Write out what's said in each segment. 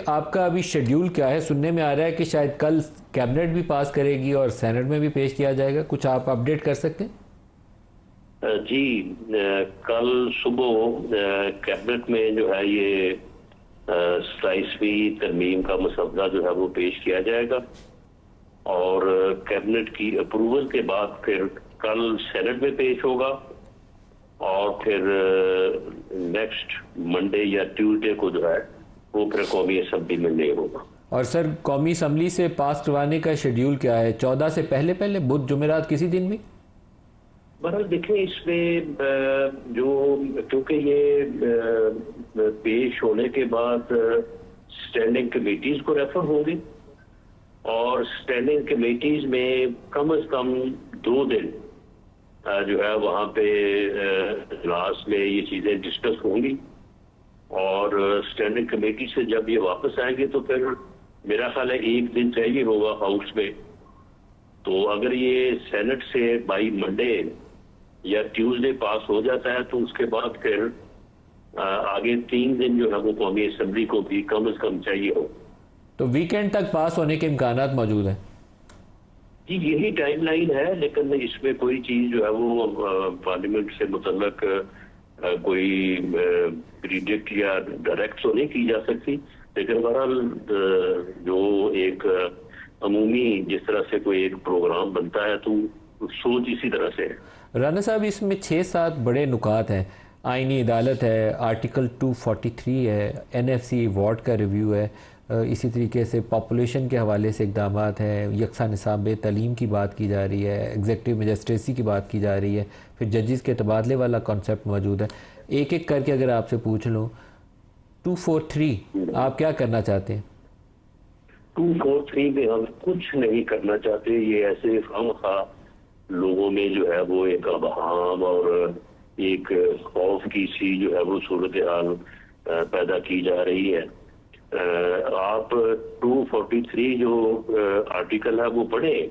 آپ کا ابھی شیڈیول کیا ہے؟ سننے میں آ رہا ہے کہ شاید کل کیبنٹ بھی پاس کرے گی اور سینٹ میں بھی پیش کیا جائے گا، کچھ آپ اپڈیٹ کر سکتے ہیں؟ جی، کل صبح کیبنٹ میں جو ہے یہ 27ویں ترمیم کا مسودہ جو ہے وہ پیش کیا جائے گا، اور کیبنٹ کی اپروول کے بعد پھر کل سینٹ میں پیش ہوگا، اور پھر نیکسٹ منڈے یا ٹیوزڈے کو جو ہے وہ پھر قومی اسمبلی میں نہیں ہوگا۔ اور سر، قومی اسمبلی سے پاس کروانے کا شیڈیول کیا ہے؟ 14 سے پہلے بدھ جمعرات کسی دن بھی؟ بہرحال دیکھیں، اس میں جو کیونکہ یہ پیش ہونے کے بعد سٹینڈنگ کمیٹیز کو ریفر ہوں گی، اور سٹینڈنگ کمیٹیز میں کم از کم 2 دن جو ہے وہاں پہ اجلاس میں یہ چیزیں ڈسکس ہوں گی، اور سٹینڈنگ کمیٹی سے جب یہ واپس آئیں گے تو پھر میرا خیال ہے 1 دن چاہیے ہوگا ہاؤس میں۔ تو اگر یہ سینٹ سے بائی منڈے یا ٹیوزڈے پاس ہو جاتا ہے تو اس کے بعد پھر آگے 3 دن جو ہے وہ قومی اسمبلی کو بھی کم از کم چاہیے ہو۔ تو ویکینڈ تک پاس ہونے کے امکانات موجود ہیں؟ جی، یہی ٹائم لائن ہے، لیکن اس میں کوئی چیز جو ہے وہ پارلیمنٹ سے متعلق کوئی پریڈکٹ یا ڈائریکٹ تو نہیں کی جا سکتی، لیکن بہرحال جو ایک عمومی جس طرح سے کوئی ایک پروگرام بنتا ہے تو سوچ اسی طرح سے ہے۔ رانا صاحب، اس میں 6-7 بڑے نکات ہیں۔ آئینی عدالت ہے، آرٹیکل 243 ہے، NFC وارڈ کا ریویو ہے، اسی طریقے سے پاپولیشن کے حوالے سے اقدامات ہیں، یکساں نصاب تعلیم کی بات کی جا رہی ہے، ایگزیکٹو میجسٹریسی کی بات کی جا رہی ہے، پھر ججز کے تبادلے والا کانسیپٹ موجود ہے۔ ایک ایک کر کے اگر آپ سے پوچھ لوں، 243 آپ کیا کرنا چاہتے ہیں؟ 243 میں ہم کچھ نہیں کرنا چاہتے، یہ ایسے خواہ لوگوں میں جو ہے وہ ایک ابہام اور ایک خوف کی سی جو ہے وہ صورتحال پیدا کی جا رہی ہے۔ آپ 243 جو آرٹیکل ہے وہ پڑھیں،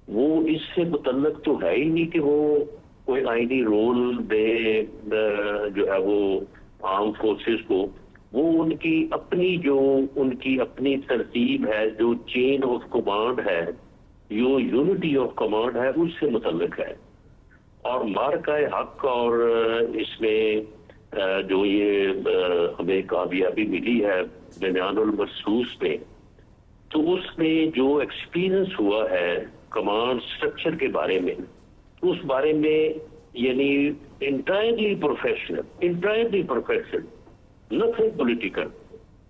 وہ اس سے متعلق تو ہے ہی نہیں کہ وہ کوئی آئینی رول دے جو ہے وہ آرم فورسز کو، وہ ان کی اپنی ترتیب ہے، جو چین آف کمانڈ ہے، جو یونٹی آف کمانڈ ہے، اس سے متعلق ہے۔ اور مارکہ حق اور اس میں جو یہ ہمیں کامیابی ملی ہے بنیان المرصوص میں، تو اس میں جو ایکسپیرئنس ہوا ہے کمانڈ سٹرکچر کے بارے میں، اس بارے میں یعنی انٹائرلی پروفیشنل نتھنگ پولیٹیکل،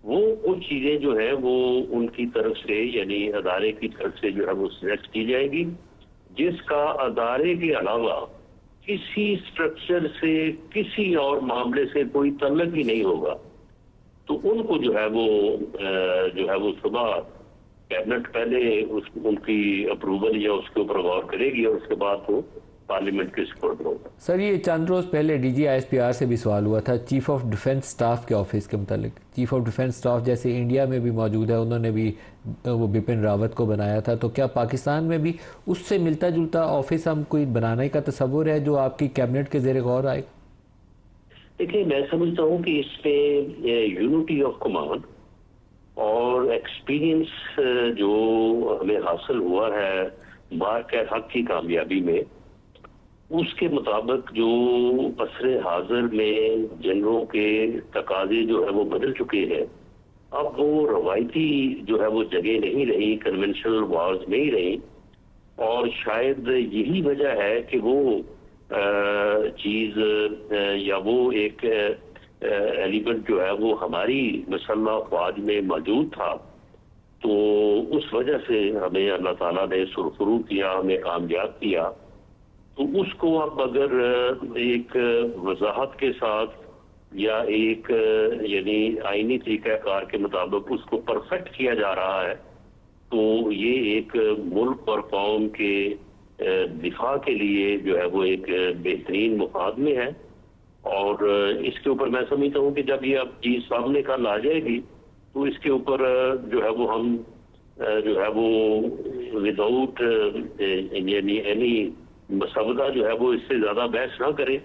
وہ کچھ چیزیں جو ہیں وہ ان کی طرف سے یعنی ادارے کی طرف سے جو ہے وہ سلیکٹ کی جائے گی، جس کا ادارے کے علاوہ کسی سٹرکچر سے کسی اور معاملے سے کوئی تعلق ہی نہیں ہوگا۔ تو ان کو جو ہے وہ صبح کیبنٹ پہلے ان کی اپروول یا اس کے اوپر غور کرے گی، اور اس کے بعد وہ پارلیمنٹ کے سپورٹ ہوگا۔ سر، یہ چند روز پہلے DG/ISPR سے بھی سوال ہوا تھا چیف آف ڈیفنس سٹاف کے آفس کے متعلق۔ چیف آف ڈیفنس سٹاف جیسے انڈیا میں بھی موجود ہے، انہوں نے بھی وہ بپن راوت کو بنایا تھا، تو کیا پاکستان میں بھی اس سے ملتا جلتا آفس ہم کوئی بنانے کا تصور ہے جو آپ کی کیبنٹ کے زیر غور آئے؟ دیکھیں، میں سمجھتا ہوں کہ اس میں یونٹی آف کمانڈ اور ایکسپیرئنس جو ہمیں حاصل ہوا ہے مارکہ حق کی کامیابی میں، اس کے مطابق جو عصر حاضر میں جنگوں کے تقاضے جو ہے وہ بدل چکے ہیں، اب وہ روایتی جو ہے وہ جگہ نہیں رہی، کنونشنل وارز نہیں رہی، اور شاید یہی وجہ ہے کہ وہ چیز یا وہ ایک ایلیمنٹ جو ہے وہ ہماری مسلح افواج میں موجود تھا، تو اس وجہ سے ہمیں اللہ تعالیٰ نے سرخرو کیا، ہمیں کامیاب کیا۔ تو اس کو اب اگر ایک وضاحت کے ساتھ یا ایک یعنی آئینی طریقہ کار کے مطابق اس کو پرفیکٹ کیا جا رہا ہے، تو یہ ایک ملک اور قوم کے دفاع کے لیے جو ہے وہ ایک بہترین مقدمے ہے۔ اور اس کے اوپر میں سمجھتا ہوں کہ جب یہ اب چیز سامنے کل آ جائے گی تو اس کے اوپر جو ہے وہ ہم جو ہے وہ وداؤٹ یعنی مسودہ جو ہے وہ اس سے زیادہ بحث نہ کریں۔